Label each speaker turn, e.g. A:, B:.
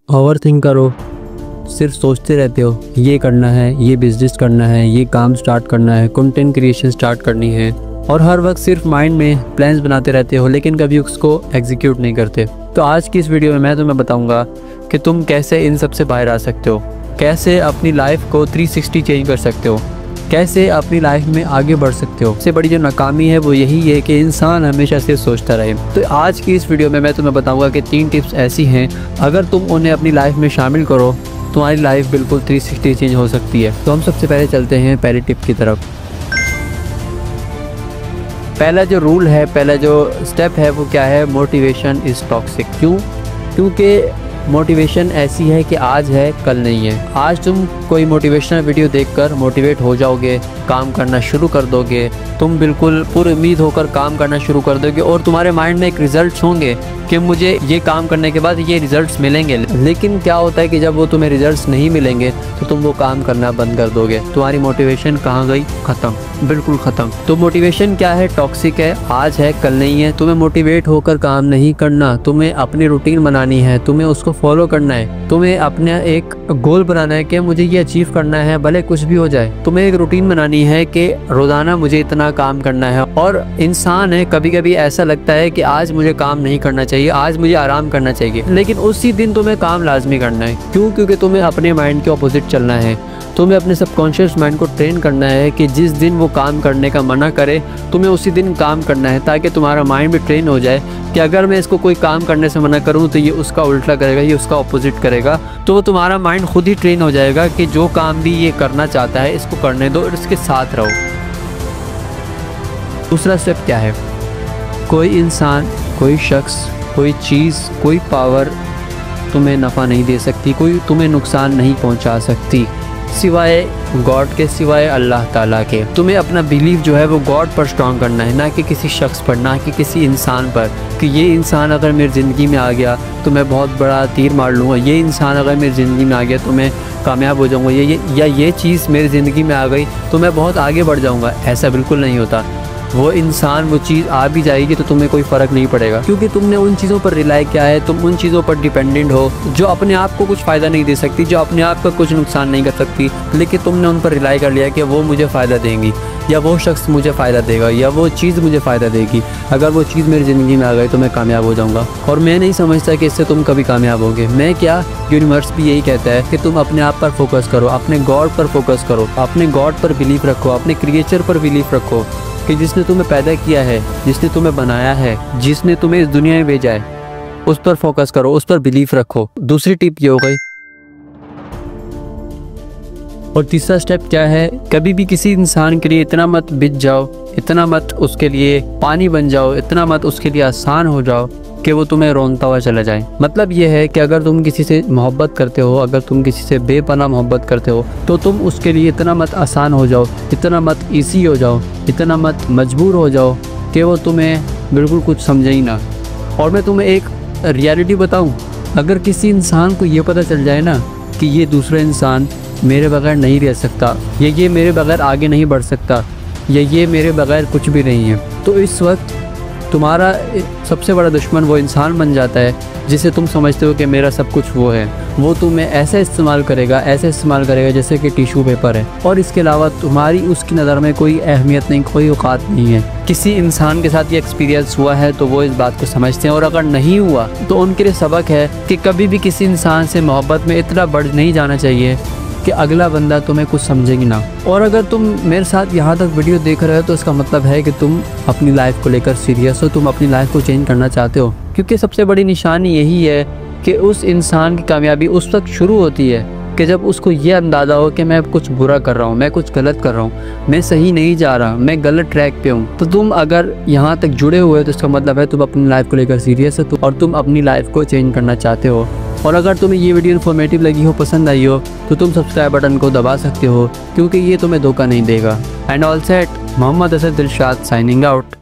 A: Over think करो, सिर्फ सोचते रहते हो ये करना है, ये बिजनेस करना है, ये काम स्टार्ट करना है, कंटेंट क्रिएशन स्टार्ट करनी है, और हर वक्त सिर्फ माइंड में प्लान्स बनाते रहते हो लेकिन कभी उसको एग्जीक्यूट नहीं करते। तो आज की इस वीडियो में मैं तुम्हें बताऊंगा कि तुम कैसे इन सब से बाहर आ सकते हो, कैसे अपनी लाइफ को 360 चेंज कर सकते हो, कैसे अपनी लाइफ में आगे बढ़ सकते हो। सबसे बड़ी जो नाकामी है वो यही है कि इंसान हमेशा से सोचता रहे। तो आज की इस वीडियो में मैं तुम्हें बताऊंगा कि 3 टिप्स ऐसी हैं, अगर तुम उन्हें अपनी लाइफ में शामिल करो तुम्हारी लाइफ बिल्कुल 360 चेंज हो सकती है। तो हम सबसे पहले चलते हैं पहली टिप की तरफ। पहला जो रूल है, पहला जो स्टेप है वो क्या है? Motivation is toxic. क्यों? क्योंकि मोटिवेशन ऐसी है कि आज है कल नहीं है। आज तुम कोई मोटिवेशनल वीडियो देखकर मोटिवेट हो जाओगे, काम करना शुरू कर दोगे, तुम बिल्कुल पुरुम्मीद होकर काम करना शुरू कर दोगे और तुम्हारे माइंड में एक रिजल्ट्स होंगे कि मुझे ये काम करने के बाद ये रिजल्ट्स मिलेंगे। लेकिन क्या होता है कि जब वो तुम्हें रिजल्ट्स नहीं मिलेंगे तो तुम वो काम करना बंद कर दोगे। तुम्हारी मोटिवेशन कहाँ गई? ख़त्म, बिल्कुल ख़त्म। तो मोटिवेशन क्या है? टॉक्सिक है, आज है कल नहीं है। तुम्हें मोटिवेट होकर काम नहीं करना, तुम्हें अपनी रूटीन बनानी है, तुम्हें उसको फॉलो करना है, तुम्हें अपना एक गोल बनाना है कि मुझे ये अचीव करना है भले कुछ भी हो जाए। तुम्हें एक रूटीन बनानी है कि रोज़ाना मुझे इतना काम करना है। और इंसान है, कभी कभी ऐसा लगता है कि आज मुझे काम नहीं करना चाहिए, आज मुझे आराम करना चाहिए, लेकिन उसी दिन तुम्हें काम लाजमी करना है। क्यों? क्योंकि तुम्हें अपने माइंड के ऑपोजिट चलना है। तुम्हें अपने सबकॉन्शियस माइंड को ट्रेन करना है कि जिस दिन वो काम करने का मना करे तुम्हें उसी दिन काम करना है, ताकि तुम्हारा माइंड भी ट्रेन हो जाए कि अगर मैं इसको कोई काम करने से मना करूं तो ये उसका उल्टा करेगा, ये उसका ऑपोजिट करेगा। तो तुम्हारा माइंड खुद ही ट्रेन हो जाएगा कि जो काम भी ये करना चाहता है इसको करने दो और इसके साथ रहो। दूसरा स्टेप क्या है? कोई इंसान, कोई शख्स, कोई चीज़, कोई पावर तुम्हें नफ़ा नहीं दे सकती, कोई तुम्हें नुकसान नहीं पहुंचा सकती सिवाय गॉड के, सिवाय अल्लाह ताला के। तुम्हें अपना बिलीव जो है वो गॉड पर स्ट्रॉन्ग करना है, ना कि किसी शख्स पर, ना कि किसी इंसान पर कि ये इंसान अगर मेरी ज़िंदगी में आ गया तो मैं बहुत बड़ा तीर मार लूँगा, ये इंसान अगर मेरी ज़िंदगी में आ गया तो मैं कामयाब हो जाऊँगा, ये चीज़ मेरी ज़िंदगी में आ गई तो मैं बहुत आगे बढ़ जाऊँगा। ऐसा बिल्कुल नहीं होता। वो इंसान, वो चीज़ आ भी जाएगी तो तुम्हें कोई फ़र्क नहीं पड़ेगा, क्योंकि तुमने उन चीज़ों पर रिलाई किया है, तुम उन चीज़ों पर डिपेंडेंट हो जो अपने आप को कुछ फ़ायदा नहीं दे सकती, जो अपने आप का कुछ नुकसान नहीं कर सकती, लेकिन तुमने उन पर रिलाई कर लिया कि वो मुझे फ़ायदा देंगी, या वो शख्स मुझे फ़ायदा देगा, या वो चीज़ मुझे फ़ायदा देगी। अगर वो चीज़ मेरी ज़िंदगी में आ गई तो मैं कामयाब हो जाऊँगा। और मैं नहीं समझता कि इससे तुम कभी कामयाब होगे। मैं क्या, यूनिवर्स भी यही कहता है कि तुम अपने आप पर फोकस करो, अपने गॉड पर फोकस करो, अपने गॉड पर बिलीव रखो, अपने क्रिएचर पर बिलीव रखो कि जिसने तुम्हें पैदा किया है, जिसने तुम्हें बनाया है, जिसने तुम्हें इस दुनिया में भेजा है, उस पर फोकस करो, उस पर बिलीफ रखो। दूसरी टिप ये हो गई। और तीसरा स्टेप क्या है? कभी भी किसी इंसान के लिए इतना मत बिक जाओ, इतना मत उसके लिए पानी बन जाओ, इतना मत उसके लिए आसान हो जाओ कि वो तुम्हें रोनता हुआ चला जाए। मतलब ये है कि अगर तुम किसी से मोहब्बत करते हो, अगर तुम किसी से बेपनाह मोहब्बत करते हो तो तुम उसके लिए इतना मत आसान हो जाओ, इतना मत ईजी हो जाओ, इतना मत मजबूर हो जाओ कि वो तुम्हें बिल्कुल कुछ समझे ही ना। और मैं तुम्हें एक रियलिटी बताऊं, अगर किसी इंसान को ये पता चल जाए ना कि ये दूसरा इंसान मेरे बगैर नहीं रह सकता, ये मेरे बगैर आगे नहीं बढ़ सकता, ये मेरे बगैर कुछ भी नहीं है, तो इस वक्त तुम्हारा सबसे बड़ा दुश्मन वो इंसान बन जाता है जिसे तुम समझते हो कि मेरा सब कुछ वो है। वो तुम्हें ऐसे इस्तेमाल करेगा जैसे कि टिश्यू पेपर है, और इसके अलावा तुम्हारी उसकी नज़र में कोई अहमियत नहीं, कोई औकात नहीं है। किसी इंसान के साथ ये एक्सपीरियंस हुआ है तो वो इस बात को समझते हैं, और अगर नहीं हुआ तो उनके लिए सबक है कि कभी भी किसी इंसान से मोहब्बत में इतना बढ़ नहीं जाना चाहिए कि अगला बंदा तुम्हें कुछ समझेगी ना। और अगर तुम मेरे साथ यहाँ तक वीडियो देख रहे हो तो इसका मतलब है कि तुम अपनी लाइफ को लेकर सीरियस हो, तुम अपनी लाइफ को चेंज करना चाहते हो। क्योंकि सबसे बड़ी निशानी यही है कि उस इंसान की कामयाबी उस वक्त शुरू होती है कि जब उसको ये अंदाज़ा हो कि मैं कुछ बुरा कर रहा हूँ, मैं कुछ गलत कर रहा हूँ, मैं सही नहीं जा रहा, मैं गलत ट्रैक पे हूँ। तो तुम अगर यहाँ तक जुड़े हुए हो तो इसका मतलब है तुम अपनी लाइफ को लेकर सीरियस हो और तुम अपनी लाइफ को चेंज करना चाहते हो। और अगर तुम्हें ये वीडियो इन्फॉर्मेटिव लगी हो, पसंद आई हो, तो तुम सब्सक्राइब बटन को दबा सकते हो, क्योंकि ये तुम्हें धोखा नहीं देगा। And all set, Mohammad Asad Dilshad signing out.